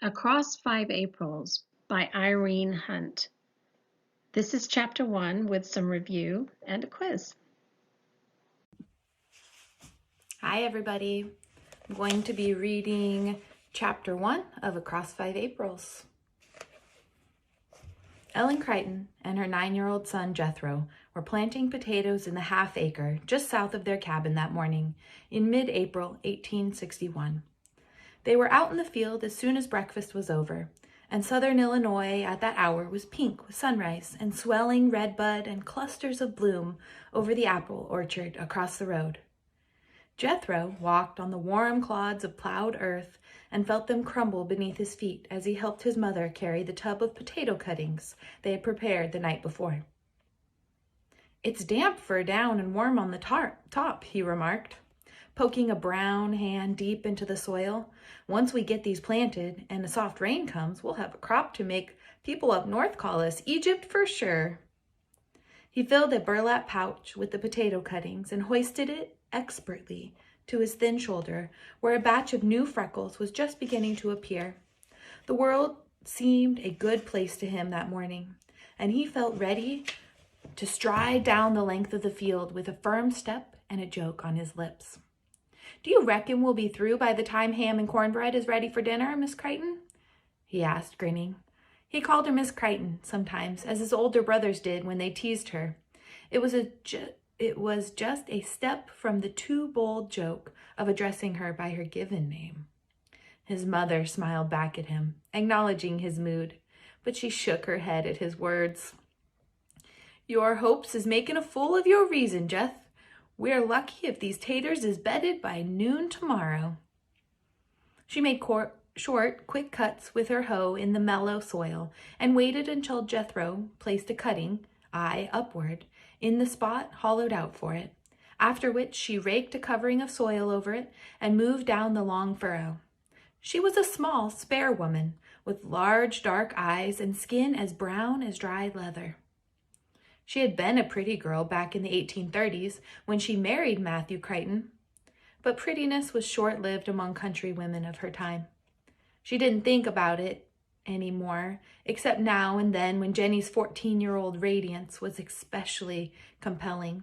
Across 5 Aprils by Irene Hunt. This is chapter 1 with some review and a quiz. Hi everybody. I'm going to be reading chapter 1 of Across 5 Aprils. Ellen Crichton and her 9-year-old son Jethro were planting potatoes in the half-acre just south of their cabin that morning in mid-April 1861. They were out in the field as soon as breakfast was over, and southern Illinois at that hour was pink with sunrise and swelling redbud and clusters of bloom over the apple orchard across the road. Jethro walked on the warm clods of plowed earth and felt them crumble beneath his feet as he helped his mother carry the tub of potato cuttings they had prepared the night before. "It's damp fur down and warm on the top," he remarked, poking a brown hand deep into the soil. "Once we get these planted and a soft rain comes, we'll have a crop to make people up north call us Egypt for sure." He filled a burlap pouch with the potato cuttings and hoisted it expertly to his thin shoulder, where a batch of new freckles was just beginning to appear. The world seemed a good place to him that morning, and he felt ready to stride down the length of the field with a firm step and a joke on his lips. "Do you reckon we'll be through by the time ham and cornbread is ready for dinner, Miss Crichton?" he asked, grinning. He called her Miss Crichton sometimes, as his older brothers did when they teased her. It was just a step from the too bold joke of addressing her by her given name. His mother smiled back at him, acknowledging his mood, but she shook her head at his words. "Your hopes is making a fool of your reason, Jeth. We're lucky if these taters is bedded by noon tomorrow." She made short, quick cuts with her hoe in the mellow soil and waited until Jethro placed a cutting, eye upward, in the spot hollowed out for it, after which she raked a covering of soil over it and moved down the long furrow. She was a small, spare woman with large, dark eyes and skin as brown as dried leather. She had been a pretty girl back in the 1830s when she married Matthew Crichton, but prettiness was short-lived among country women of her time. She didn't think about it anymore, except now and then when Jenny's 14-year-old radiance was especially compelling.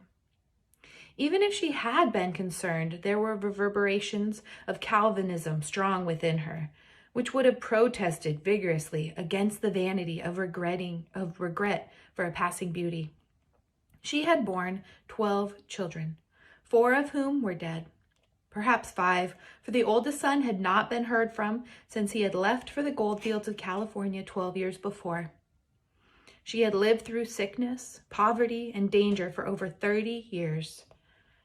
Even if she had been concerned, there were reverberations of Calvinism strong within her, which would have protested vigorously against the vanity of regret for a passing beauty. She had borne 12 children, 4 of whom were dead. Perhaps 5, for the oldest son had not been heard from since he had left for the goldfields of California 12 years before. She had lived through sickness, poverty, and danger for over 30 years.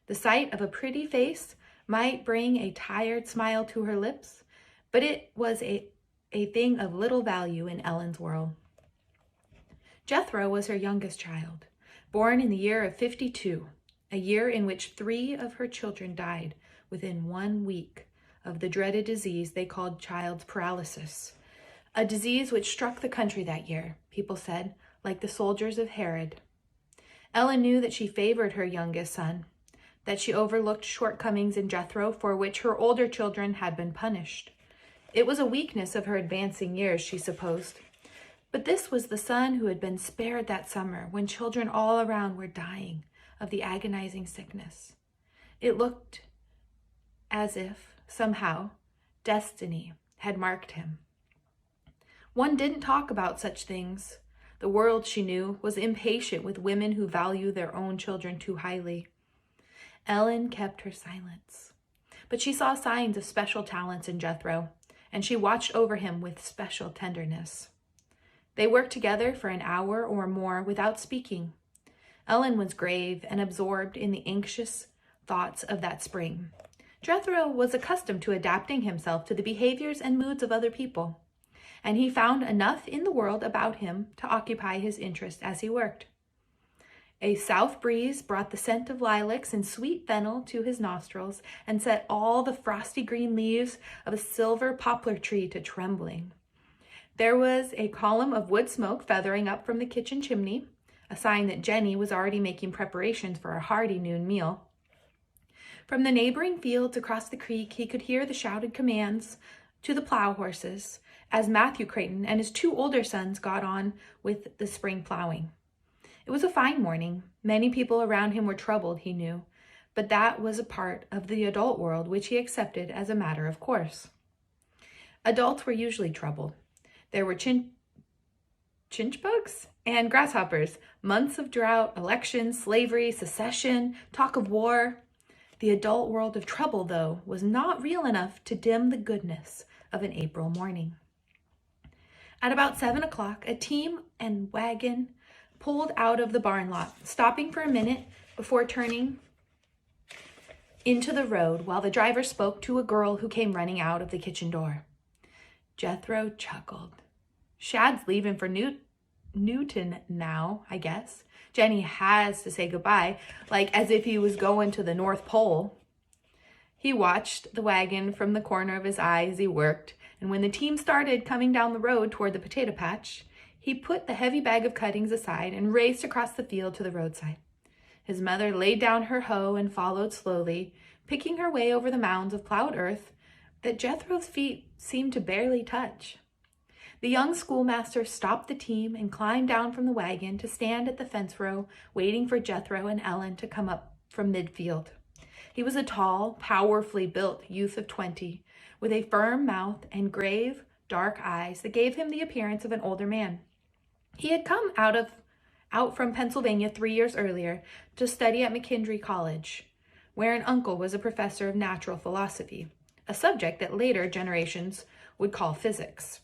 The sight of a pretty face might bring a tired smile to her lips, but it was a thing of little value in Ellen's world. Jethro was her youngest child, born in the year of 52, a year in which 3 of her children died within 1 week of the dreaded disease they called child's paralysis, a disease which struck the country that year, people said, like the soldiers of Herod. Ellen knew that she favored her youngest son, that she overlooked shortcomings in Jethro for which her older children had been punished. It was a weakness of her advancing years, she supposed. But this was the son who had been spared that summer when children all around were dying of the agonizing sickness. It looked as if, somehow, destiny had marked him. One didn't talk about such things. The world, she knew, was impatient with women who value their own children too highly. Ellen kept her silence, but she saw signs of special talents in Jethro, and she watched over him with special tenderness. They worked together for an hour or more without speaking. Ellen was grave and absorbed in the anxious thoughts of that spring. Jethro was accustomed to adapting himself to the behaviors and moods of other people, and he found enough in the world about him to occupy his interest as he worked. A south breeze brought the scent of lilacs and sweet fennel to his nostrils and set all the frosty green leaves of a silver poplar tree to trembling. There was a column of wood smoke feathering up from the kitchen chimney, a sign that Jenny was already making preparations for a hearty noon meal. From the neighboring fields across the creek, he could hear the shouted commands to the plow horses as Matthew Creighton and his 2 older sons got on with the spring plowing. It was a fine morning. Many people around him were troubled, he knew, but that was a part of the adult world which he accepted as a matter of course. Adults were usually troubled. There were chinch bugs and grasshoppers, months of drought, elections, slavery, secession, talk of war. The adult world of trouble, though, was not real enough to dim the goodness of an April morning. At about 7 o'clock, a team and wagon pulled out of the barn lot, stopping for a minute before turning into the road while the driver spoke to a girl who came running out of the kitchen door. Jethro chuckled. Shad's leaving for Newton now, I guess. Jenny has to say goodbye, like as if he was going to the North Pole. He watched the wagon from the corner of his eye as he worked, and when the team started coming down the road toward the potato patch, he put the heavy bag of cuttings aside and raced across the field to the roadside. His mother laid down her hoe and followed slowly, picking her way over the mounds of plowed earth that Jethro's feet seemed to barely touch. The young schoolmaster stopped the team and climbed down from the wagon to stand at the fence row, waiting for Jethro and Ellen to come up from midfield. He was a tall, powerfully built youth of 20, with a firm mouth and grave, dark eyes that gave him the appearance of an older man. He had come out from Pennsylvania 3 years earlier to study at McKinley College, where an uncle was a professor of natural philosophy, a subject that later generations would call physics.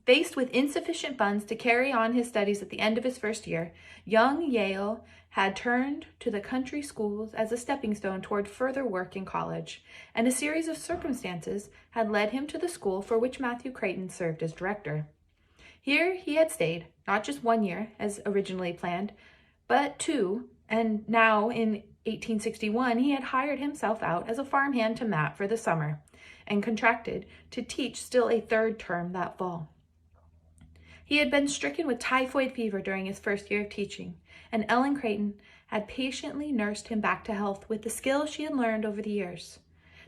Faced with insufficient funds to carry on his studies at the end of his first year, young Yale had turned to the country schools as a stepping stone toward further work in college, and a series of circumstances had led him to the school for which Matthew Creighton served as director. Here he had stayed, not just 1 year, as originally planned, but 2, and now in 1861 he had hired himself out as a farmhand to Matt for the summer, and contracted to teach still a 3rd term that fall. He had been stricken with typhoid fever during his first year of teaching, and Ellen Creighton had patiently nursed him back to health with the skills she had learned over the years.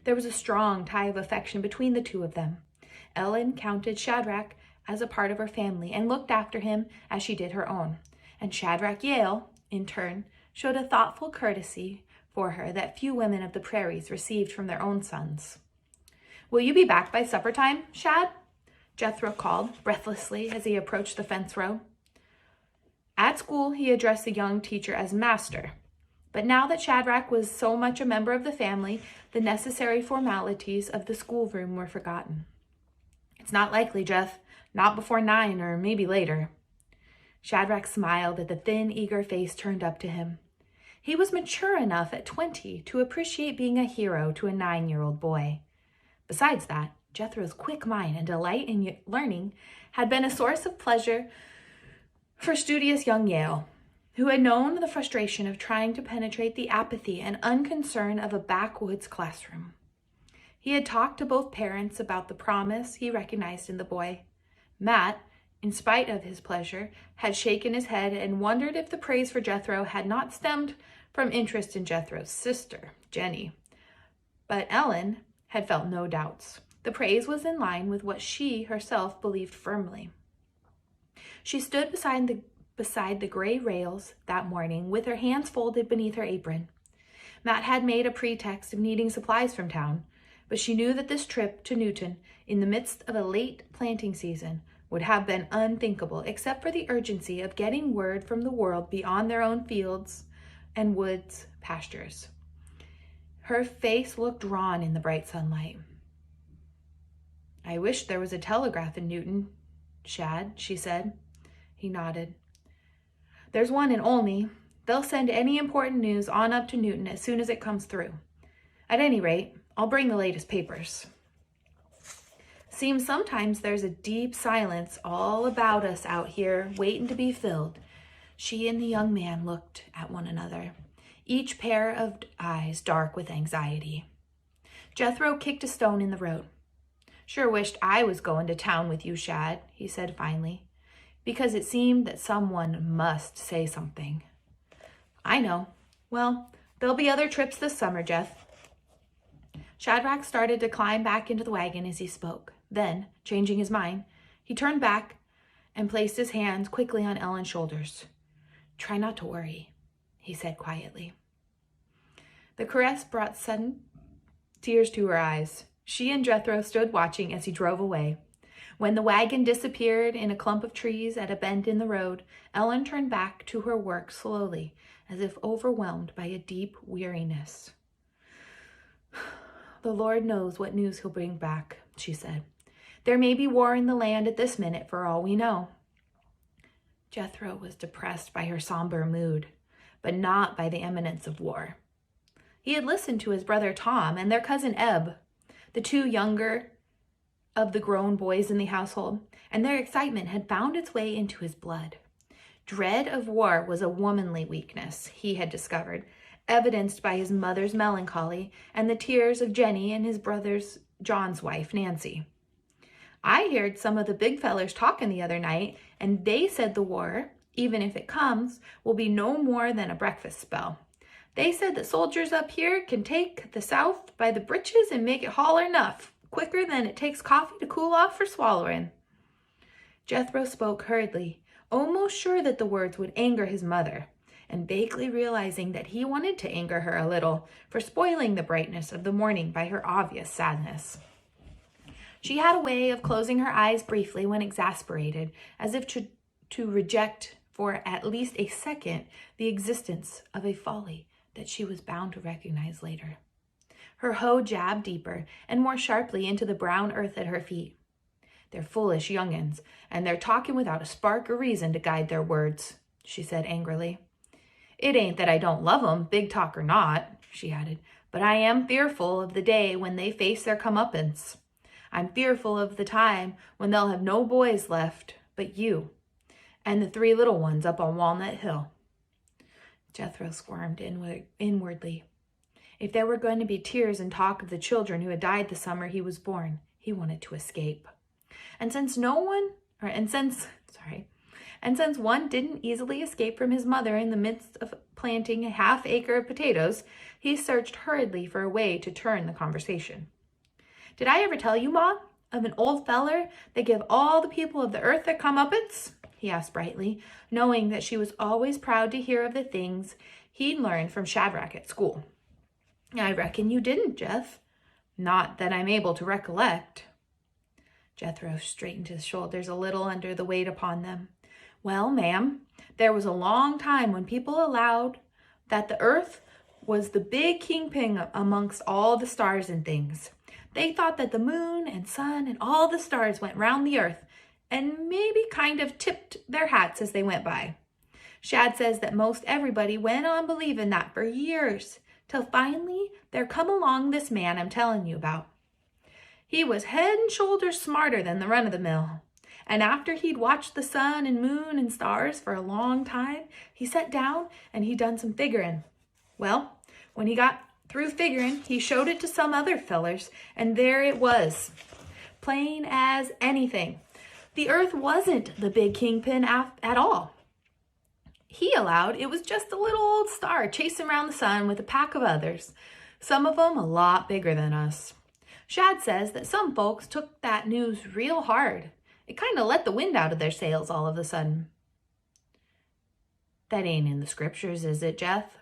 There was a strong tie of affection between the two of them. Ellen counted Shadrach as a part of her family and looked after him as she did her own, and Shadrach Yale, in turn, showed a thoughtful courtesy for her that few women of the prairies received from their own sons. "Will you be back by supper time, Shad?" Jethro called breathlessly as he approached the fence row. At school, he addressed the young teacher as master, but now that Shadrach was so much a member of the family, the necessary formalities of the schoolroom were forgotten. "It's not likely, Jeff. Not before 9 or maybe later." Shadrach smiled at the thin, eager face turned up to him. He was mature enough at 20 to appreciate being a hero to a 9-year-old boy. Besides that, Jethro's quick mind and delight in learning had been a source of pleasure for studious young Yale, who had known the frustration of trying to penetrate the apathy and unconcern of a backwoods classroom. He had talked to both parents about the promise he recognized in the boy. Matt, in spite of his pleasure, had shaken his head and wondered if the praise for Jethro had not stemmed from interest in Jethro's sister, Jenny. But Ellen had felt no doubts. The praise was in line with what she herself believed firmly. She stood beside the gray rails that morning with her hands folded beneath her apron. Matt had made a pretext of needing supplies from town, but she knew that this trip to Newton in the midst of a late planting season would have been unthinkable except for the urgency of getting word from the world beyond their own fields and woods pastures. Her face looked drawn in the bright sunlight. "I wish there was a telegraph in Newton, Shad," she said. He nodded. "There's one in Olney. They'll send any important news on up to Newton as soon as it comes through. At any rate, I'll bring the latest papers." "Seems sometimes there's a deep silence all about us out here waiting to be filled." She and the young man looked at one another, each pair of eyes dark with anxiety. Jethro kicked a stone in the road. "Sure wished I was going to town with you, Shad," he said finally, because it seemed that someone must say something. "I know. Well, there'll be other trips this summer, Jeff." Shadrach started to climb back into the wagon as he spoke. Then, changing his mind, he turned back and placed his hands quickly on Ellen's shoulders. "Try not to worry," he said quietly. The caress brought sudden tears to her eyes. She and Jethro stood watching as he drove away. When the wagon disappeared in a clump of trees at a bend in the road, Ellen turned back to her work slowly, as if overwhelmed by a deep weariness. "The Lord knows what news he'll bring back," she said. "There may be war in the land at this minute for all we know." Jethro was depressed by her somber mood, but not by the imminence of war. He had listened to his brother Tom and their cousin Eb, the two younger of the grown boys in the household, and their excitement had found its way into his blood. Dread of war was a womanly weakness, he had discovered, evidenced by his mother's melancholy and the tears of Jenny and his brother's John's wife, Nancy. "I heard some of the big fellers talking the other night, and they said the war, even if it comes, will be no more than a breakfast spell. They said that soldiers up here can take the South by the britches and make it holler enough, quicker than it takes coffee to cool off for swallowing." Jethro spoke hurriedly, almost sure that the words would anger his mother, and vaguely realizing that he wanted to anger her a little for spoiling the brightness of the morning by her obvious sadness. She had a way of closing her eyes briefly when exasperated, as if to reject for at least a second the existence of a folly that she was bound to recognize later. Her hoe jabbed deeper and more sharply into the brown earth at her feet. "They're foolish young'uns, and they're talking without a spark of reason to guide their words," she said angrily. "It ain't that I don't love 'em, big talk or not," she added, "but I am fearful of the day when they face their comeuppance. I'm fearful of the time when they'll have no boys left but you and the 3 little ones up on Walnut Hill." Jethro squirmed inwardly. If there were going to be tears and talk of the children who had died the summer he was born, he wanted to escape. And since one didn't easily escape from his mother in the midst of planting a half-acre of potatoes, he searched hurriedly for a way to turn the conversation. "Did I ever tell you, Ma, of an old feller that give all the people of the earth their comeuppance?" he asked brightly, knowing that she was always proud to hear of the things he'd learned from Shadrach at school. "I reckon you didn't, Jeff. Not that I'm able to recollect." Jethro straightened his shoulders a little under the weight upon them. "Well, ma'am, there was a long time when people allowed that the earth was the big kingpin amongst all the stars and things. They thought that the moon and sun and all the stars went round the earth and maybe kind of tipped their hats as they went by. Shad says that most everybody went on believing that for years, till finally there come along this man I'm telling you about. He was head and shoulders smarter than the run-of-the-mill. And after he'd watched the sun and moon and stars for a long time, he sat down and he done some figuring. Well, when he got through figuring, he showed it to some other fellers, and there it was, plain as anything. The earth wasn't the big kingpin at all. He allowed it was just a little old star chasing around the sun with a pack of others, some of them a lot bigger than us. Shad says that some folks took that news real hard. It kind of let the wind out of their sails all of a sudden." "That ain't in the scriptures, is it, Jeff?"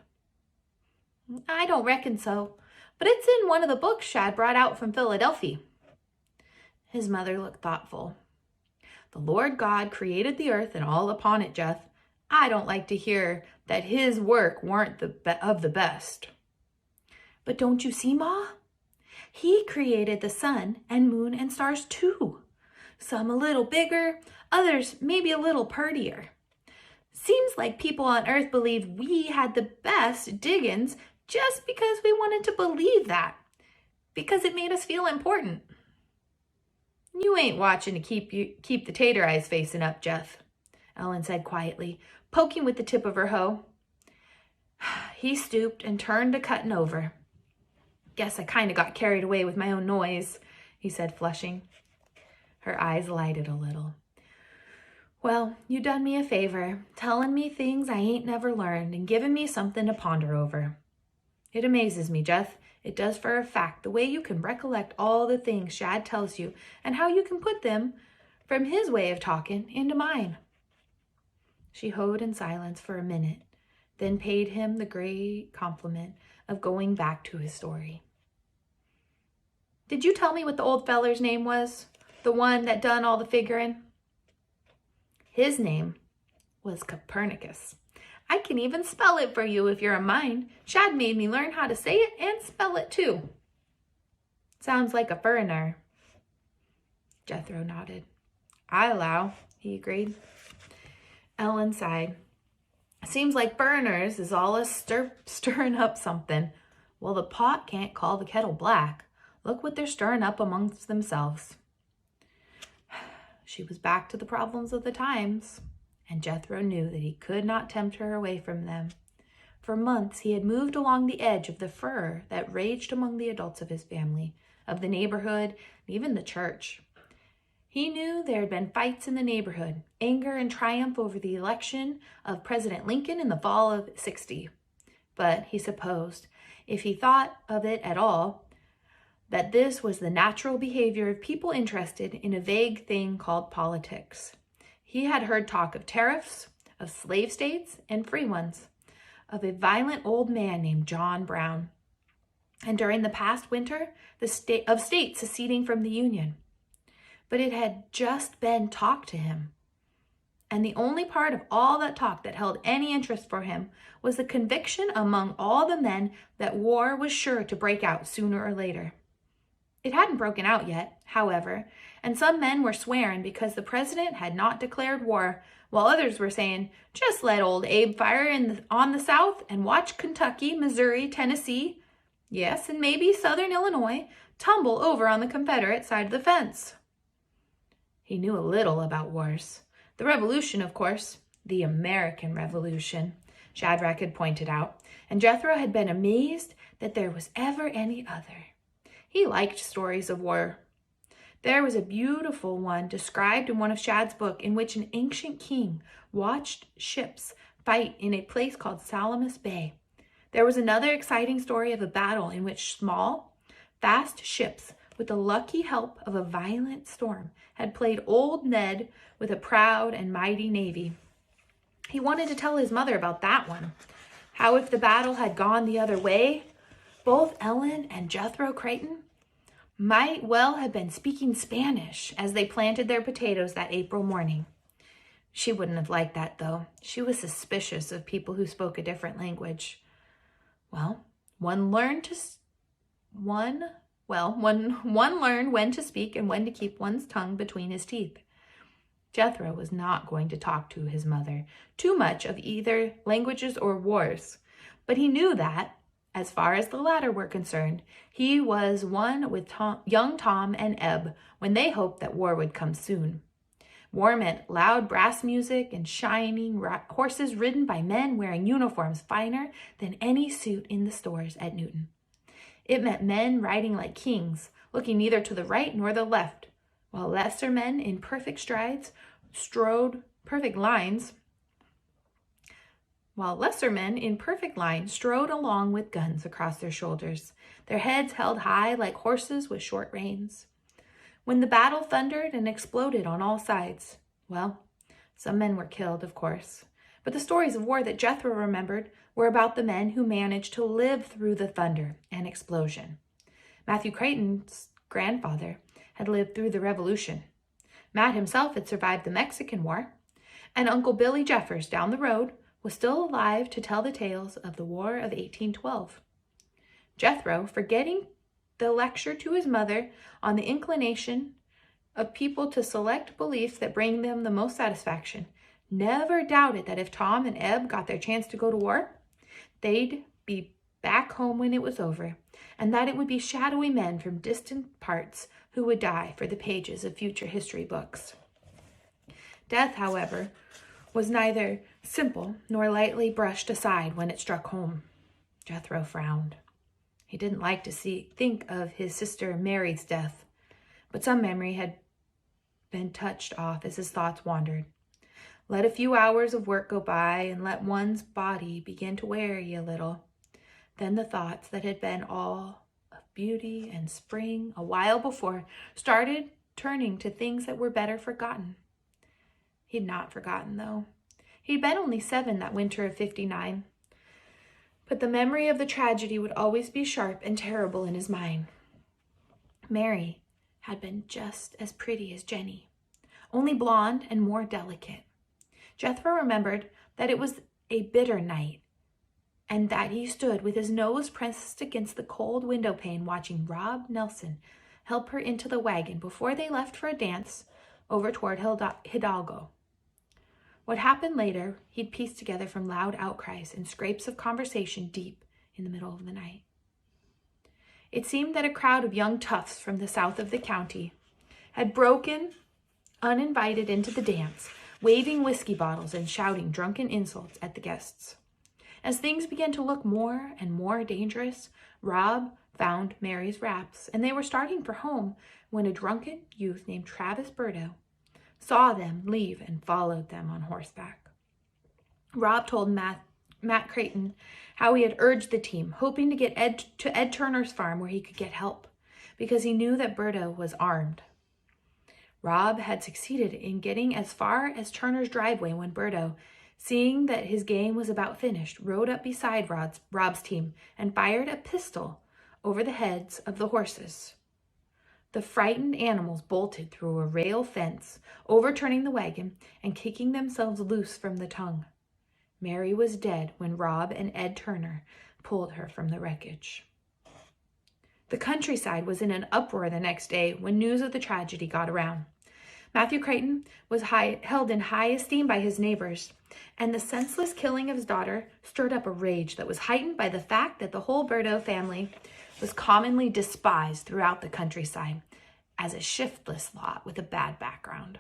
"I don't reckon so, but it's in one of the books Shad brought out from Philadelphia." His mother looked thoughtful. "The Lord God created the earth and all upon it, Jeff. I don't like to hear that his work weren't of the best." "But don't you see, Ma? He created the sun and moon and stars too. Some a little bigger, others maybe a little purtier. Seems like people on earth believe we had the best diggins just because we wanted to believe that, because it made us feel important." "You ain't watching to keep the tater eyes facing up, Jeff," Ellen said quietly, poking with the tip of her hoe. He stooped and turned to cutting over. "Guess I kind of got carried away with my own noise," he said, flushing. Her eyes lighted a little. "Well, you done me a favor, telling me things I ain't never learned and giving me something to ponder over. It amazes me, Jeff. It does for a fact the way you can recollect all the things Shad tells you and how you can put them from his way of talking into mine." She hoed in silence for a minute, then paid him the great compliment of going back to his story. "Did you tell me what the old feller's name was? The one that done all the figuring?" "His name was Copernicus. I can even spell it for you if you're a mind. Shad made me learn how to say it and spell it too." "Sounds like a furriner." Jethro nodded. "I allow," he agreed. Ellen sighed. "Seems like furriners is allus stirring up something. Well, the pot can't call the kettle black. Look what they're stirring up amongst themselves." She was back to the problems of the times, and Jethro knew that he could not tempt her away from them. For months he had moved along the edge of the furor that raged among the adults of his family, of the neighborhood, and even the church. He knew there had been fights in the neighborhood, anger and triumph over the election of President Lincoln in the fall of '60. But he supposed, if he thought of it at all, that this was the natural behavior of people interested in a vague thing called politics. He had heard talk of tariffs, of slave states and free ones, of a violent old man named John Brown, and during the past winter, of states seceding from the Union. But it had just been talk to him. And the only part of all that talk that held any interest for him was the conviction among all the men that war was sure to break out sooner or later. It hadn't broken out yet, however, and some men were swearing because the president had not declared war, while others were saying, "Just let old Abe fire on the South and watch Kentucky, Missouri, Tennessee, yes, and maybe Southern Illinois, tumble over on the Confederate side of the fence." He knew a little about wars. The Revolution, of course, the American Revolution, Shadrach had pointed out, and Jethro had been amazed that there was ever any other. He liked stories of war. There was a beautiful one described in one of Shad's books in which an ancient king watched ships fight in a place called Salamis Bay. There was another exciting story of a battle in which small, fast ships, with the lucky help of a violent storm, had played Old Ned with a proud and mighty navy. He wanted to tell his mother about that one. How if the battle had gone the other way, both Ellen and Jethro Creighton might well have been speaking Spanish as they planted their potatoes that April morning. She wouldn't have liked that, though. She was suspicious of people who spoke a different language. Well, one learned when to speak and when to keep one's tongue between his teeth. Jethro was not going to talk to his mother too much of either languages or wars, but he knew that, as far as the latter were concerned, he was one with young Tom and Eb when they hoped that war would come soon. War meant loud brass music and shining horses ridden by men wearing uniforms finer than any suit in the stores at Newton. It meant men riding like kings, looking neither to the right nor the left, while lesser men in perfect lines strode along with guns across their shoulders, their heads held high like horses with short reins. When the battle thundered and exploded on all sides, well, some men were killed, of course, but the stories of war that Jethro remembered were about the men who managed to live through the thunder and explosion. Matthew Creighton's grandfather had lived through the Revolution. Matt himself had survived the Mexican War, and Uncle Billy Jeffers down the road was still alive to tell the tales of the War of 1812. Jethro, forgetting the lecture to his mother on the inclination of people to select beliefs that bring them the most satisfaction, never doubted that if Tom and Eb got their chance to go to war, they'd be back home when it was over, and that it would be shadowy men from distant parts who would die for the pages of future history books. Death, however, was neither simple nor lightly brushed aside when it struck home. Jethro frowned. He didn't like to think of his sister Mary's death, but some memory had been touched off as his thoughts wandered. Let a few hours of work go by and let one's body begin to weary a little. Then the thoughts that had been all beauty and spring a while before started turning to things that were better forgotten. He'd not forgotten, though. He'd been only 7 that winter of '59. But the memory of the tragedy would always be sharp and terrible in his mind. Mary had been just as pretty as Jenny, only blonde and more delicate. Jethro remembered that it was a bitter night, and that he stood with his nose pressed against the cold window pane watching Rob Nelson help her into the wagon before they left for a dance over toward Hidalgo. What happened later, he'd pieced together from loud outcries and scrapes of conversation deep in the middle of the night. It seemed that a crowd of young toughs from the south of the county had broken uninvited into the dance, waving whiskey bottles and shouting drunken insults at the guests. As things began to look more and more dangerous, Rob found Mary's wraps, and they were starting for home when a drunken youth named Travis Burdo saw them leave and followed them on horseback. Rob told Matt Creighton how he had urged the team, hoping to get to Ed Turner's farm where he could get help, because he knew that Burdo was armed. Rob had succeeded in getting as far as Turner's driveway when Burdo, seeing that his game was about finished, rode up beside Rob's team and fired a pistol over the heads of the horses. The frightened animals bolted through a rail fence, overturning the wagon and kicking themselves loose from the tongue. Mary was dead when Rob and Ed Turner pulled her from the wreckage. The countryside was in an uproar the next day when news of the tragedy got around. Matthew Creighton was held in high esteem by his neighbors, and the senseless killing of his daughter stirred up a rage that was heightened by the fact that the whole Burdo family was commonly despised throughout the countryside as a shiftless lot with a bad background.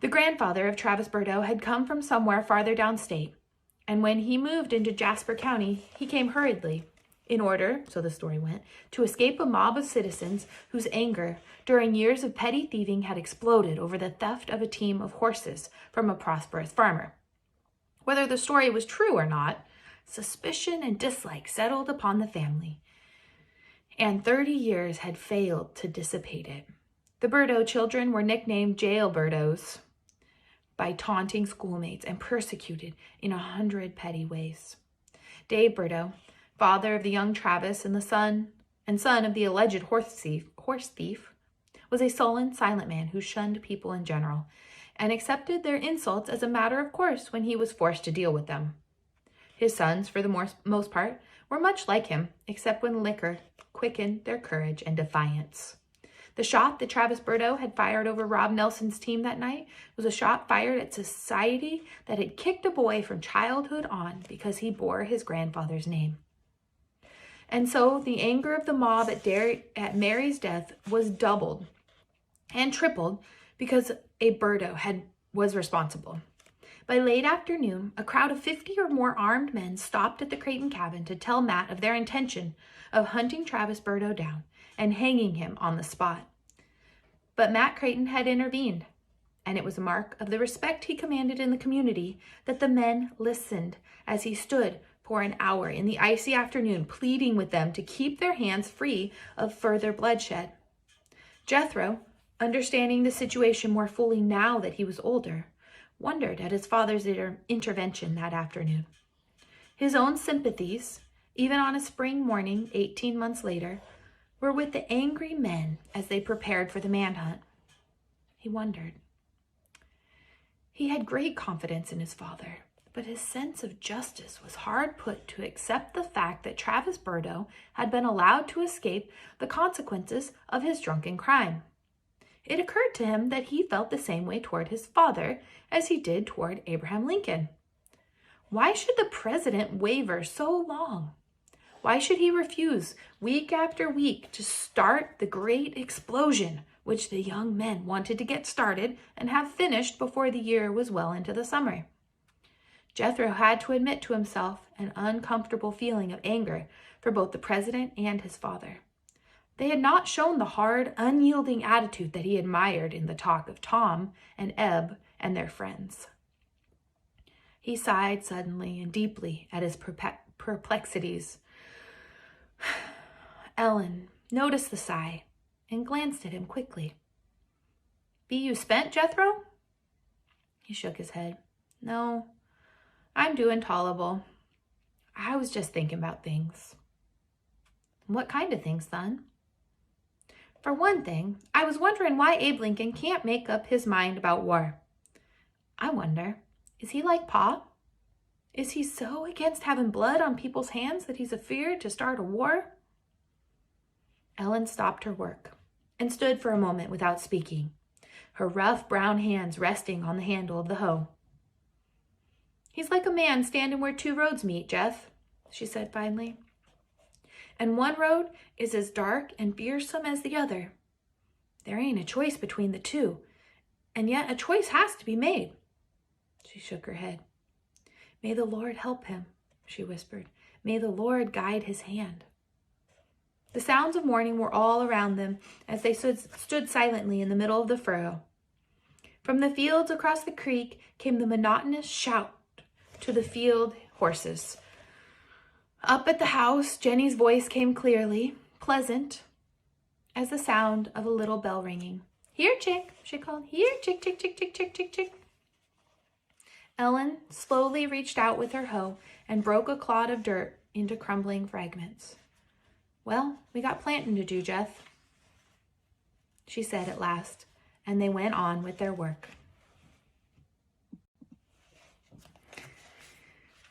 The grandfather of Travis Burdo had come from somewhere farther downstate, and when he moved into Jasper County, he came hurriedly, in order, so the story went, to escape a mob of citizens whose anger during years of petty thieving had exploded over the theft of a team of horses from a prosperous farmer. Whether the story was true or not, suspicion and dislike settled upon the family, and 30 years had failed to dissipate it. The Burdo children were nicknamed jail Burdos by taunting schoolmates and persecuted in 100 petty ways. Dave Burdo, father of the young Travis and son of the alleged horse thief, was a sullen, silent man who shunned people in general and accepted their insults as a matter of course when he was forced to deal with them. His sons, for the most part, were much like him, except when liquor quickened their courage and defiance. The shot that Travis Burdo had fired over Rob Nelson's team that night was a shot fired at society that had kicked a boy from childhood on because he bore his grandfather's name. And so the anger of the mob at Mary's death was doubled and tripled because a Burdo was responsible. By late afternoon, a crowd of 50 or more armed men stopped at the Creighton cabin to tell Matt of their intention of hunting Travis Burdo down and hanging him on the spot. But Matt Creighton had intervened, and it was a mark of the respect he commanded in the community that the men listened as he stood for an hour in the icy afternoon, pleading with them to keep their hands free of further bloodshed. Jethro, understanding the situation more fully now that he was older, wondered at his father's intervention that afternoon. His own sympathies, even on a spring morning 18 months later, were with the angry men as they prepared for the manhunt. He wondered. He had great confidence in his father, but his sense of justice was hard put to accept the fact that Travis Burdo had been allowed to escape the consequences of his drunken crime. It occurred to him that he felt the same way toward his father as he did toward Abraham Lincoln. Why should the president waver so long? Why should he refuse week after week to start the great explosion which the young men wanted to get started and have finished before the year was well into the summer? Jethro had to admit to himself an uncomfortable feeling of anger for both the president and his father. They had not shown the hard, unyielding attitude that he admired in the talk of Tom and Eb and their friends. He sighed suddenly and deeply at his perplexities Ellen noticed the sigh and glanced at him quickly. "Be you spent, Jethro?" He shook his head. "No, I'm doing tolerable. I was just thinking about things." "What kind of things, son?" "For one thing, I was wondering why Abe Lincoln can't make up his mind about war. I wonder, is he like Pa? Is he so against having blood on people's hands that he's afeard to start a war?" Ellen stopped her work and stood for a moment without speaking, her rough brown hands resting on the handle of the hoe. "He's like a man standing where two roads meet, Jeff," she said finally. "And one road is as dark and fearsome as the other. There ain't a choice between the two, and yet a choice has to be made." She shook her head. "May the Lord help him," she whispered. "May the Lord guide his hand." The sounds of morning were all around them as they stood silently in the middle of the furrow. From the fields across the creek came the monotonous shout to the field horses. Up at the house, Jenny's voice came clearly, pleasant, as the sound of a little bell ringing. "Here, Chick," she called. "Here, Chick, Chick, Chick, Chick, Chick, Chick, Chick." Ellen slowly reached out with her hoe and broke a clod of dirt into crumbling fragments. "Well, we got planting to do, Jeff," she said at last, and they went on with their work.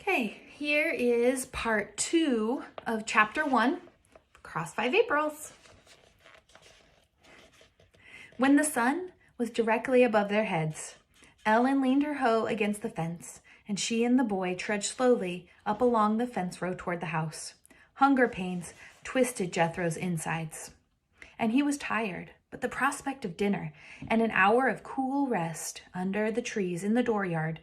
Okay, here is part 2 of chapter 1, Across 5 Aprils. When the sun was directly above their heads, Ellen leaned her hoe against the fence, and she and the boy trudged slowly up along the fence row toward the house. Hunger pains twisted Jethro's insides, and he was tired, but the prospect of dinner and an hour of cool rest under the trees in the dooryard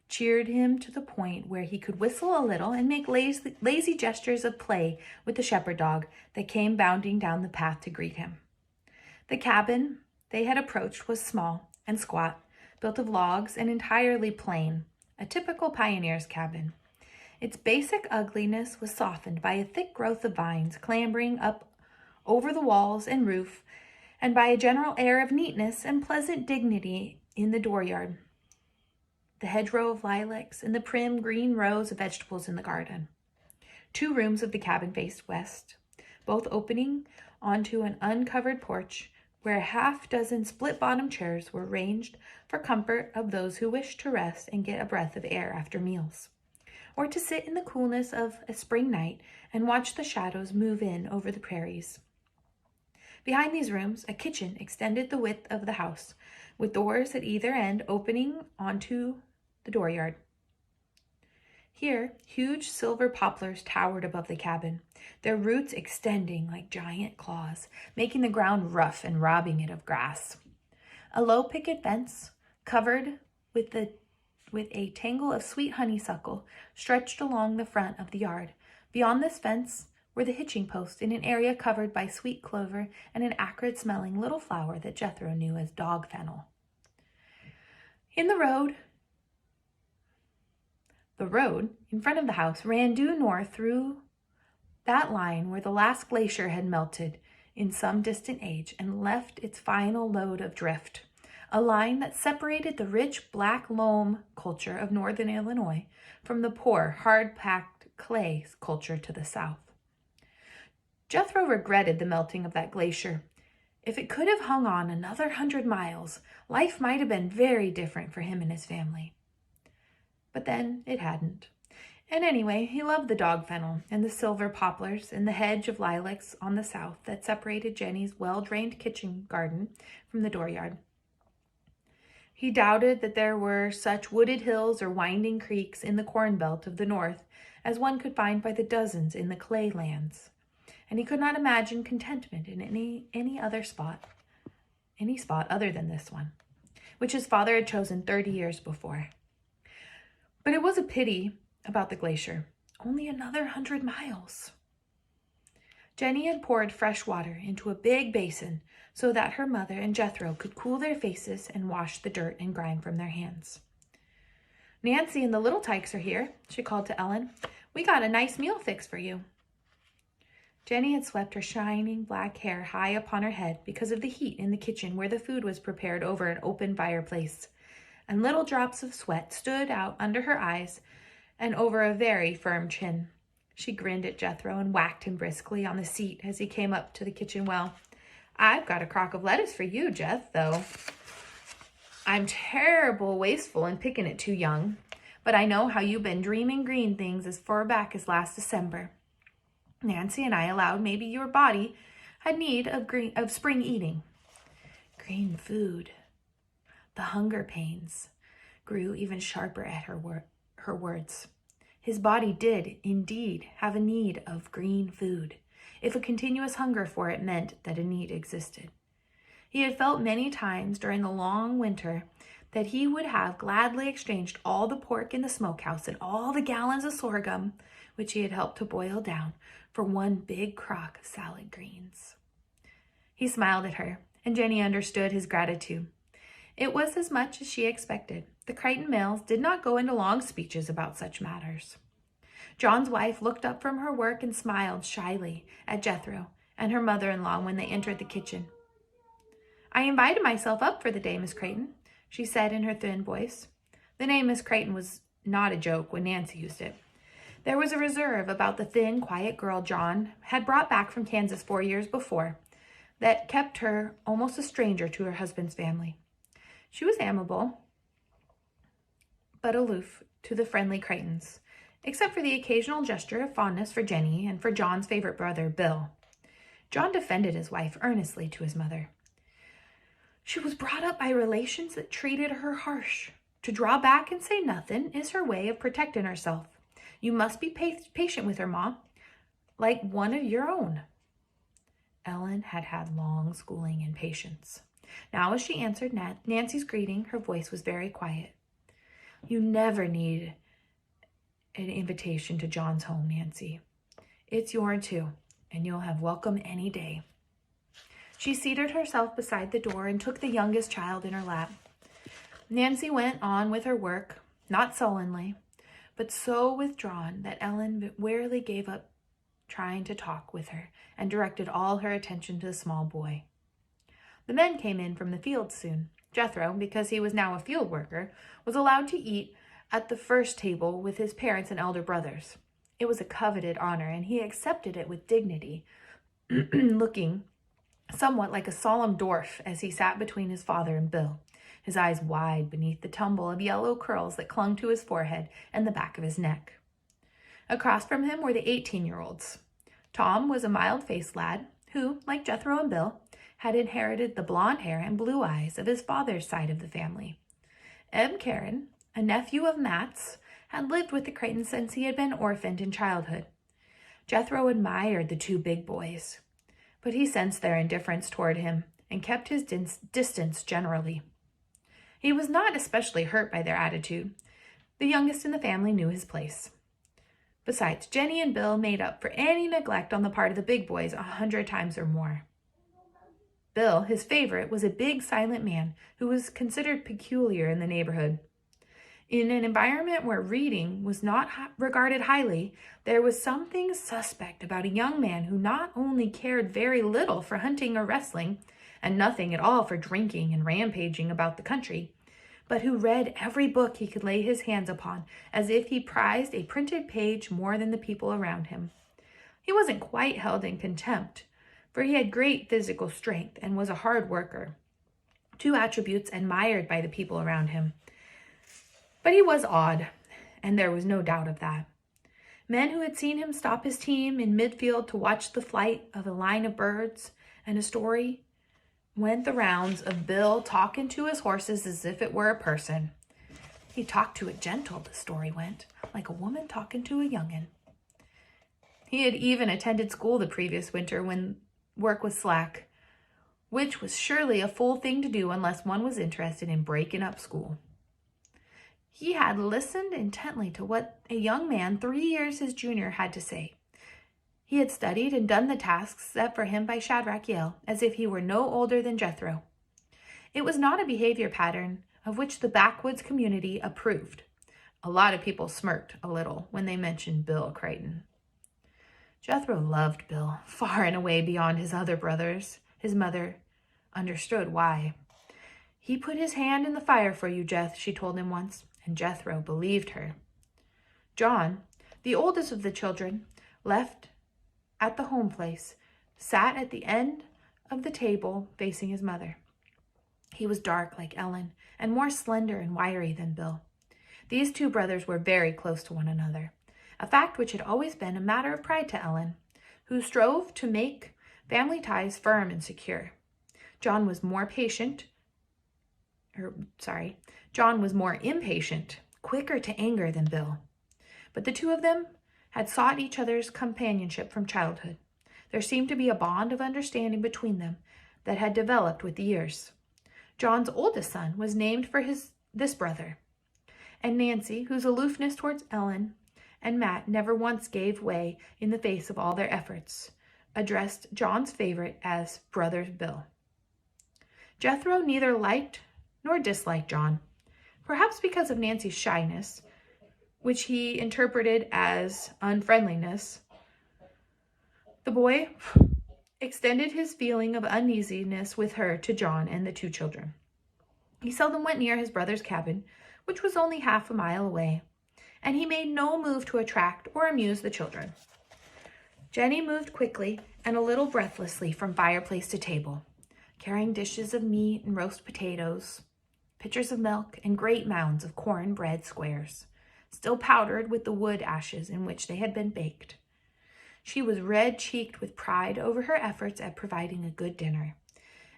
cheered him to the point where he could whistle a little and make lazy gestures of play with the shepherd dog that came bounding down the path to greet him. The cabin they had approached was small and squat, built of logs and entirely plain, a typical pioneer's cabin. Its basic ugliness was softened by a thick growth of vines clambering up over the walls and roof, and by a general air of neatness and pleasant dignity in the dooryard, the hedgerow of lilacs, and the prim green rows of vegetables in the garden. 2 rooms of the cabin faced west, both opening onto an uncovered porch where a half-dozen split-bottom chairs were ranged for comfort of those who wished to rest and get a breath of air after meals, or to sit in the coolness of a spring night and watch the shadows move in over the prairies. Behind these rooms, a kitchen extended the width of the house, with doors at either end opening onto the dooryard. Here, huge silver poplars towered above the cabin, their roots extending like giant claws, making the ground rough and robbing it of grass. A low picket fence, covered with a tangle of sweet honeysuckle, stretched along the front of the yard. Beyond this fence were the hitching posts in an area covered by sweet clover and an acrid-smelling little flower that Jethro knew as dog fennel. The road in front of the house ran due north through that line where the last glacier had melted in some distant age and left its final load of drift, a line that separated the rich black loam culture of northern Illinois from the poor, hard-packed clay culture to the south. Jethro regretted the melting of that glacier. If it could have hung on another 100 miles, life might have been very different for him and his family. But then it hadn't. And anyway, he loved the dog fennel and the silver poplars and the hedge of lilacs on the south that separated Jenny's well-drained kitchen garden from the dooryard. He doubted that there were such wooded hills or winding creeks in the corn belt of the north as one could find by the dozens in the clay lands, and he could not imagine contentment in any spot other than this one, which his father had chosen 30 years before. But it was a pity about the glacier. Only another 100 miles. Jenny had poured fresh water into a big basin so that her mother and Jethro could cool their faces and wash the dirt and grime from their hands. "Nancy and the little tykes are here," she called to Ellen. "We got a nice meal fixed for you." Jenny had swept her shining black hair high upon her head because of the heat in the kitchen where the food was prepared over an open fireplace, and little drops of sweat stood out under her eyes and over a very firm chin. She grinned at Jethro and whacked him briskly on the seat as he came up to the kitchen well. "I've got a crock of lettuce for you, Jeth, though. I'm terrible wasteful in picking it too young, but I know how you've been dreaming green things as far back as last December. Nancy and I allowed maybe your body had need of spring eating." Green food. The hunger pains grew even sharper at her words. His body did indeed have a need of green food, if a continuous hunger for it meant that a need existed. He had felt many times during the long winter that he would have gladly exchanged all the pork in the smokehouse and all the gallons of sorghum, which he had helped to boil down, for one big crock of salad greens. He smiled at her, and Jenny understood his gratitude. It was as much as she expected. The Crichton males did not go into long speeches about such matters. John's wife looked up from her work and smiled shyly at Jethro and her mother-in-law when they entered the kitchen. "I invited myself up for the day, Miss Crichton," she said in her thin voice. The name Miss Crichton was not a joke when Nancy used it. There was a reserve about the thin, quiet girl John had brought back from Kansas 4 years before that kept her almost a stranger to her husband's family. She was amiable, but aloof to the friendly Crichtons, except for the occasional gesture of fondness for Jenny and for John's favorite brother, Bill. John defended his wife earnestly to his mother. "She was brought up by relations that treated her harsh. To draw back and say nothing is her way of protecting herself. You must be patient with her, Ma, like one of your own." Ellen had had long schooling in patience. Now as she answered Nancy's greeting, her voice was very quiet. "You never need an invitation to John's home, Nancy. It's yours too, and you'll have welcome any day." She seated herself beside the door and took the youngest child in her lap. Nancy went on with her work, not sullenly, but so withdrawn that Ellen wearily gave up trying to talk with her and directed all her attention to the small boy. The men came in from the field soon. Jethro, because he was now a field worker, was allowed to eat at the first table with his parents and elder brothers. It was a coveted honor, and he accepted it with dignity, looking somewhat like a solemn dwarf as he sat between his father and Bill, his eyes wide beneath the tumble of yellow curls that clung to his forehead and the back of his neck. Across from him were the 18-year-olds. Tom was a mild-faced lad who, like Jethro and Bill, had inherited the blonde hair and blue eyes of his father's side of the family. Eb Karen, a nephew of Matt's, had lived with the Crichtons since he had been orphaned in childhood. Jethro admired the two big boys, but he sensed their indifference toward him and kept his distance generally. He was not especially hurt by their attitude. The youngest in the family knew his place. Besides, Jenny and Bill made up for any neglect on the part of the big boys 100 times or more. Bill, his favorite, was a big, silent man who was considered peculiar in the neighborhood. In an environment where reading was not regarded highly, there was something suspect about a young man who not only cared very little for hunting or wrestling, and nothing at all for drinking and rampaging about the country, but who read every book he could lay his hands upon as if he prized a printed page more than the people around him. He wasn't quite held in contempt, for he had great physical strength and was a hard worker, two attributes admired by the people around him. But he was odd, and there was no doubt of that. Men who had seen him stop his team in midfield to watch the flight of a line of birds and a story went the rounds of Bill talking to his horses as if it were a person. He talked to it gentle, the story went, like a woman talking to a young'un. He had even attended school the previous winter when work was slack, which was surely a fool thing to do unless one was interested in breaking up school. He had listened intently to what a young man 3 years his junior had to say. He had studied and done the tasks set for him by Shadrach Yale as if he were no older than Jethro. It was not a behavior pattern of which the backwoods community approved. A lot of people smirked a little when they mentioned Bill Crichton. Jethro loved Bill, far and away beyond his other brothers. His mother understood why. "He put his hand in the fire for you, Jeth," she told him once, and Jethro believed her. John, the oldest of the children, left at the home place, sat at the end of the table facing his mother. He was dark like Ellen, and more slender and wiry than Bill. These two brothers were very close to one another, a fact which had always been a matter of pride to Ellen, who strove to make family ties firm and secure. John was more impatient, quicker to anger than Bill. But the two of them had sought each other's companionship from childhood. There seemed to be a bond of understanding between them that had developed with the years. John's oldest son was named for this brother, and Nancy, whose aloofness towards Ellen and Matt never once gave way in the face of all their efforts, addressed John's favorite as Brother Bill. Jethro neither liked nor disliked John, perhaps because of Nancy's shyness, which he interpreted as unfriendliness. The boy extended his feeling of uneasiness with her to John and the two children. He seldom went near his brother's cabin, which was only half a mile away, and he made no move to attract or amuse the children. Jenny moved quickly and a little breathlessly from fireplace to table, carrying dishes of meat and roast potatoes, pitchers of milk, and great mounds of corn bread squares, still powdered with the wood ashes in which they had been baked. She was red-cheeked with pride over her efforts at providing a good dinner,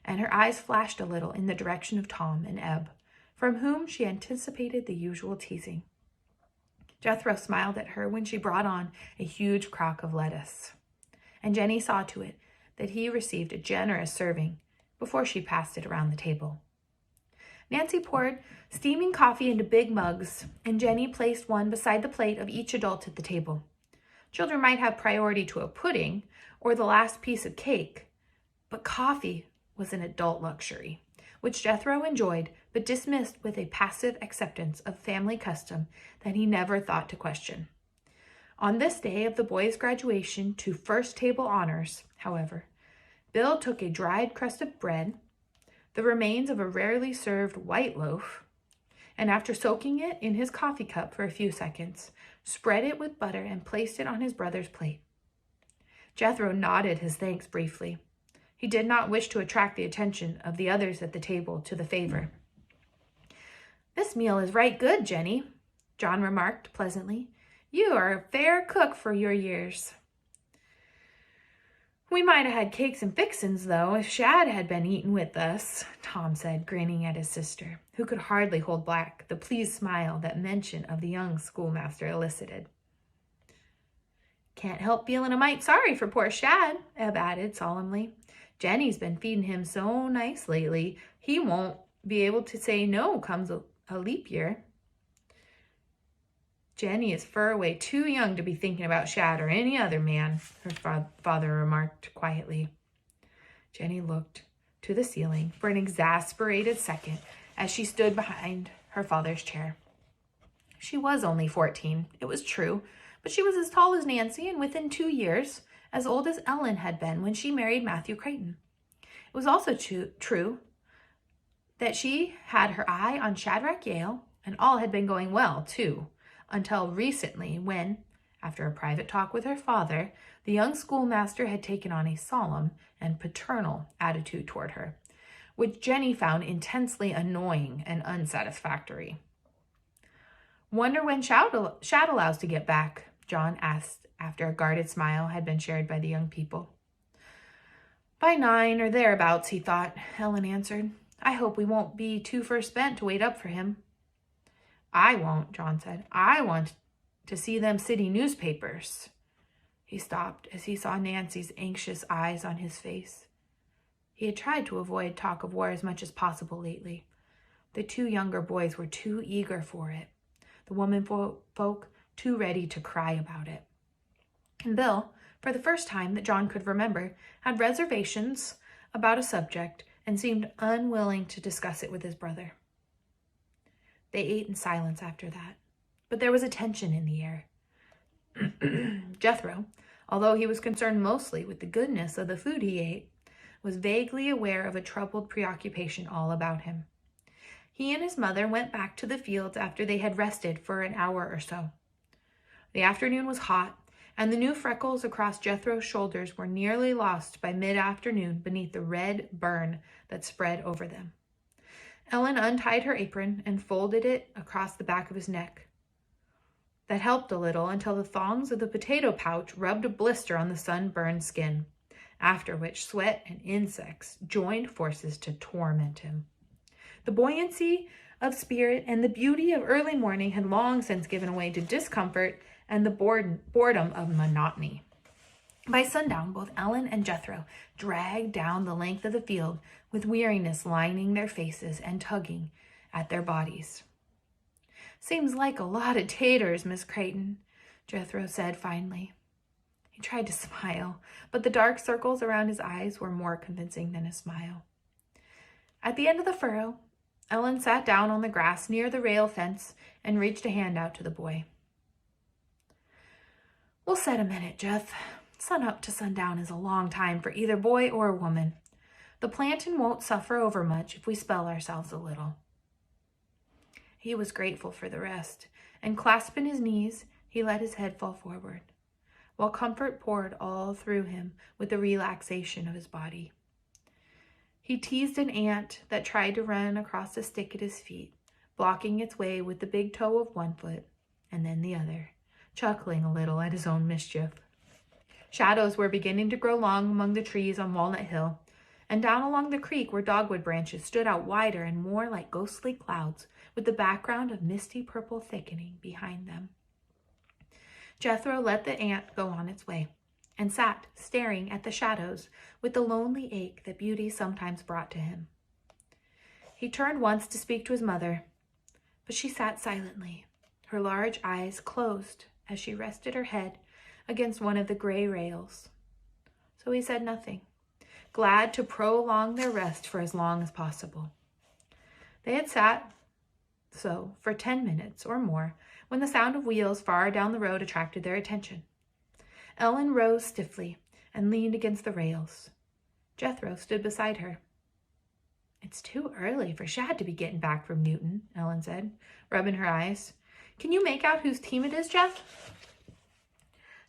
and her eyes flashed a little in the direction of Tom and Eb, from whom she anticipated the usual teasing. Jethro smiled at her when she brought on a huge crock of lettuce, and Jenny saw to it that he received a generous serving before she passed it around the table. Nancy poured steaming coffee into big mugs, and Jenny placed one beside the plate of each adult at the table. Children might have priority to a pudding or the last piece of cake, but coffee was an adult luxury, which Jethro enjoyed but dismissed with a passive acceptance of family custom that he never thought to question. On this day of the boys' graduation to first table honors, however, Bill took a dried crust of bread, the remains of a rarely served white loaf, and after soaking it in his coffee cup for a few seconds, spread it with butter and placed it on his brother's plate. Jethro nodded his thanks briefly. He did not wish to attract the attention of the others at the table to the favor. "This meal is right good, Jenny," John remarked pleasantly. "You are a fair cook for your years." "We might have had cakes and fixins, though, if Shad had been eaten with us," Tom said, grinning at his sister, who could hardly hold back the pleased smile that mention of the young schoolmaster elicited. "Can't help feeling a mite sorry for poor Shad," Eb added solemnly. "Jenny's been feeding him so nice lately, he won't be able to say no comes a leap year." "Jenny is fur away too young to be thinking about Shad or any other man," her father remarked quietly. Jenny looked to the ceiling for an exasperated second as she stood behind her father's chair. She was only 14, it was true, but she was as tall as Nancy and within 2 years as old as Ellen had been when she married Matthew Creighton. It was also true that she had her eye on Shadrach Yale, and all had been going well, too, until recently when, after a private talk with her father, the young schoolmaster had taken on a solemn and paternal attitude toward her, which Jenny found intensely annoying and unsatisfactory. "Wonder when Shad allows to get back?" John asked after a guarded smile had been shared by the young people. "By 9 or thereabouts, he thought," Ellen answered. "I hope we won't be too first bent to wait up for him." "I won't," John said. "I want to see them city newspapers." He stopped as he saw Nancy's anxious eyes on his face. He had tried to avoid talk of war as much as possible lately. The two younger boys were too eager for it. The women folk too ready to cry about it. And Bill, for the first time that John could remember, had reservations about a subject and seemed unwilling to discuss it with his brother. They ate in silence after that, but there was a tension in the air. Jethro, although he was concerned mostly with the goodness of the food he ate, was vaguely aware of a troubled preoccupation all about him. He and his mother went back to the fields after they had rested for an hour or so. The afternoon was hot, and the new freckles across Jethro's shoulders were nearly lost by mid-afternoon beneath the red burn that spread over them. Ellen untied her apron and folded it across the back of his neck. That helped a little until the thongs of the potato pouch rubbed a blister on the sun-burned skin, after which sweat and insects joined forces to torment him. The buoyancy of spirit and the beauty of early morning had long since given way to discomfort and the boredom of monotony. By sundown, both Ellen and Jethro dragged down the length of the field with weariness lining their faces and tugging at their bodies. "Seems like a lot of taters, Miss Creighton," Jethro said finally. He tried to smile, but the dark circles around his eyes were more convincing than a smile. At the end of the furrow, Ellen sat down on the grass near the rail fence and reached a hand out to the boy. "We'll set a minute, Jeff. Sun up to sundown is a long time for either boy or woman. The plantain won't suffer overmuch if we spell ourselves a little." He was grateful for the rest, and clasping his knees, he let his head fall forward, while comfort poured all through him with the relaxation of his body. He teased an ant that tried to run across the stick at his feet, blocking its way with the big toe of one foot and then the other, chuckling a little at his own mischief. Shadows were beginning to grow long among the trees on Walnut Hill, and down along the creek where dogwood branches stood out wider and more like ghostly clouds, with the background of misty purple thickening behind them. Jethro let the ant go on its way, and sat staring at the shadows with the lonely ache that beauty sometimes brought to him. He turned once to speak to his mother, but she sat silently, her large eyes closed as she rested her head against one of the gray rails. So he said nothing, glad to prolong their rest for as long as possible. They had sat so for 10 minutes or more when the sound of wheels far down the road attracted their attention. Ellen rose stiffly and leaned against the rails. Jethro stood beside her. "It's too early for Shad to be getting back from Newton," Ellen said, rubbing her eyes. "Can you make out whose team it is, Jeff?"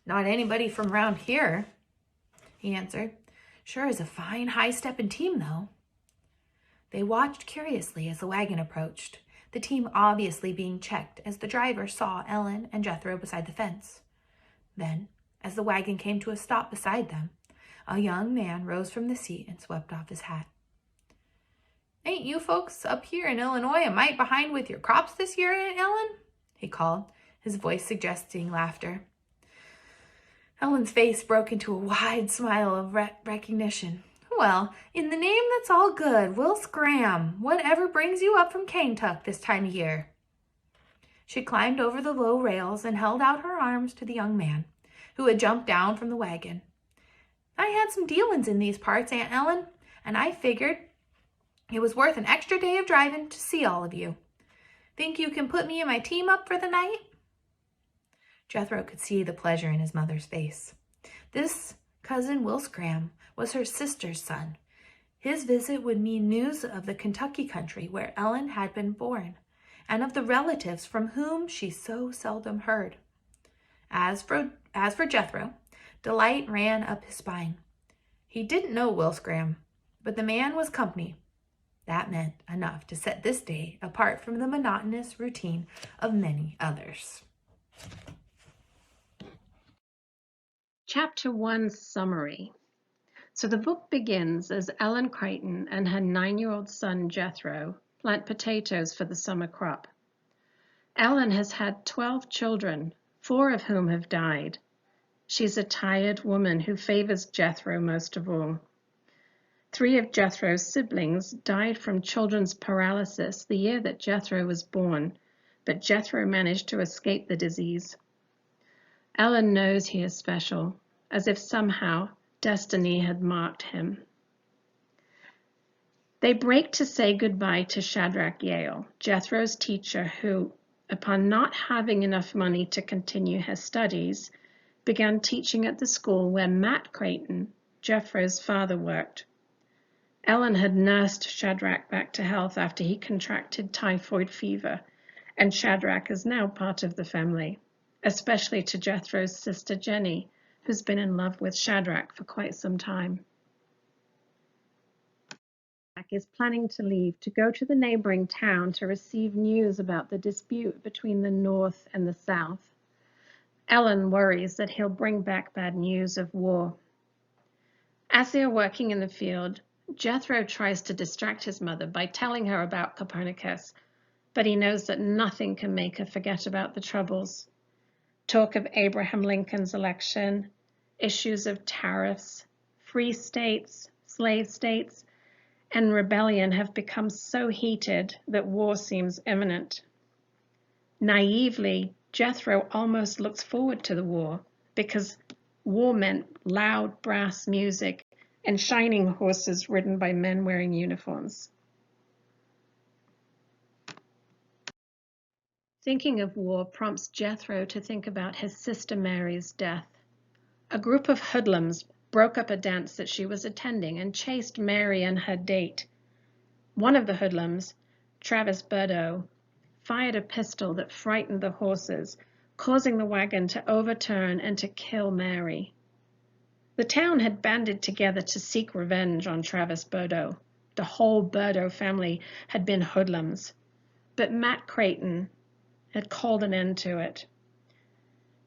"Not anybody from round here," he answered. "Sure is a fine, high-stepping team, though." They watched curiously as the wagon approached, the team obviously being checked as the driver saw Ellen and Jethro beside the fence. Then, as the wagon came to a stop beside them, a young man rose from the seat and swept off his hat. "Ain't you folks up here in Illinois a mite behind with your crops this year, Aunt Ellen?" he called, his voice suggesting laughter. Ellen's face broke into a wide smile of recognition. "Well, in the name that's all good, we'll scram. Whatever brings you up from Kaintuck this time of year?" She climbed over the low rails and held out her arms to the young man, who had jumped down from the wagon. "I had some dealings in these parts, Aunt Ellen, and I figured it was worth an extra day of driving to see all of you. Think you can put me and my team up for the night?" Jethro could see the pleasure in his mother's face. This cousin Will Scram was her sister's son. His visit would mean news of the Kentucky country where Ellen had been born, and of the relatives from whom she so seldom heard. As for Jethro, delight ran up his spine. He didn't know Will Scram, but the man was company. That meant enough to set this day apart from the monotonous routine of many others. Chapter 1 Summary. So the book begins as Ellen Creighton and her 9-year-old son Jethro plant potatoes for the summer crop. Ellen has had 12 children, 4 of whom have died. She's a tired woman who favors Jethro most of all. 3 of Jethro's siblings died from children's paralysis the year that Jethro was born, but Jethro managed to escape the disease. Ellen knows he is special, as if somehow destiny had marked him. They break to say goodbye to Shadrach Yale, Jethro's teacher, who, upon not having enough money to continue her studies, began teaching at the school where Matt Creighton, Jethro's father, worked. Ellen had nursed Shadrach back to health after he contracted typhoid fever, and Shadrach is now part of the family, especially to Jethro's sister Jenny, who's been in love with Shadrach for quite some time. Shadrach is planning to leave to go to the neighboring town to receive news about the dispute between the North and the South. Ellen worries that he'll bring back bad news of war. As they are working in the field, Jethro tries to distract his mother by telling her about Copernicus, but he knows that nothing can make her forget about the troubles. Talk of Abraham Lincoln's election, issues of tariffs, free states, slave states, and rebellion have become so heated that war seems imminent. Naively, Jethro almost looks forward to the war because war meant loud brass music and shining horses ridden by men wearing uniforms. Thinking of war prompts Jethro to think about his sister Mary's death. A group of hoodlums broke up a dance that she was attending and chased Mary and her date. One of the hoodlums, Travis Burdo, fired a pistol that frightened the horses, causing the wagon to overturn and to kill Mary. The town had banded together to seek revenge on Travis Burdo. The whole Burdo family had been hoodlums, but Matt Creighton had called an end to it.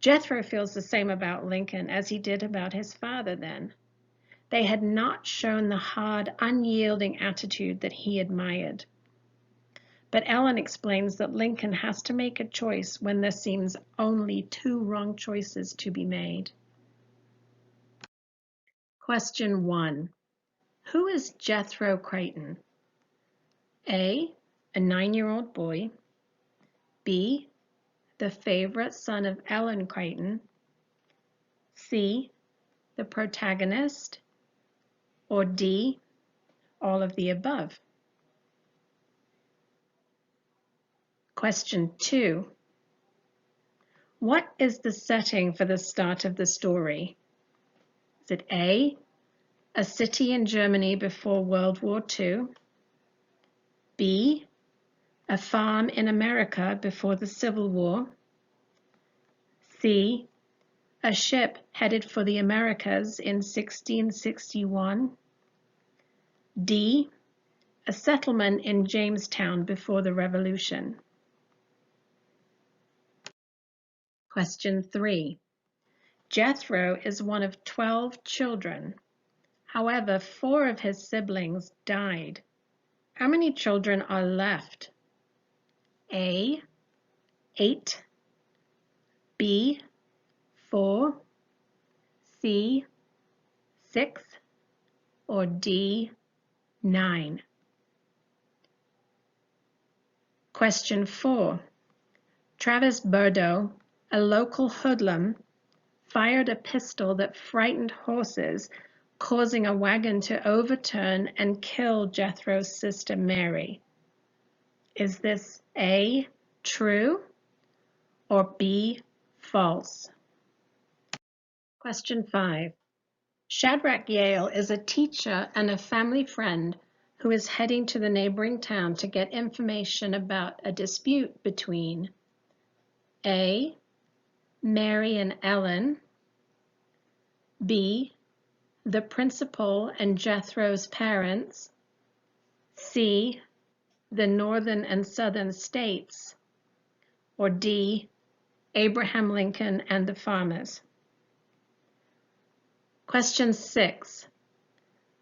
Jethro feels the same about Lincoln as he did about his father then. They had not shown the hard, unyielding attitude that he admired. But Ellen explains that Lincoln has to make a choice when there seems only two wrong choices to be made. Question 1. Who is Jethro Creighton? A 9-year-old boy. B, the favorite son of Ellen Creighton. C, the protagonist. Or D, all of the above. Question 2. What is the setting for the start of the story? Is it A, a city in Germany before World War II? B, a farm in America before the Civil War? C, a ship headed for the Americas in 1661? D, a settlement in Jamestown before the Revolution? Question 3. Jethro is one of 12 children. However, 4 of his siblings died. How many children are left? A, 8, B, 4, C, 6, or D, 9? Question 4. Travis Burdo, a local hoodlum, fired a pistol that frightened horses, causing a wagon to overturn and kill Jethro's sister Mary. Is this A, true, or B, false? Question 5. Shadrach Yale is a teacher and a family friend who is heading to the neighboring town to get information about a dispute between A, Mary and Ellen, B, the principal and Jethro's parents, C, the northern and southern states, or D, Abraham Lincoln and the farmers. Question 6.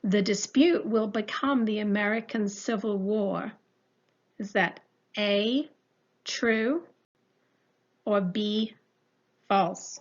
The dispute will become the American Civil War. Is that A, true, or B, false?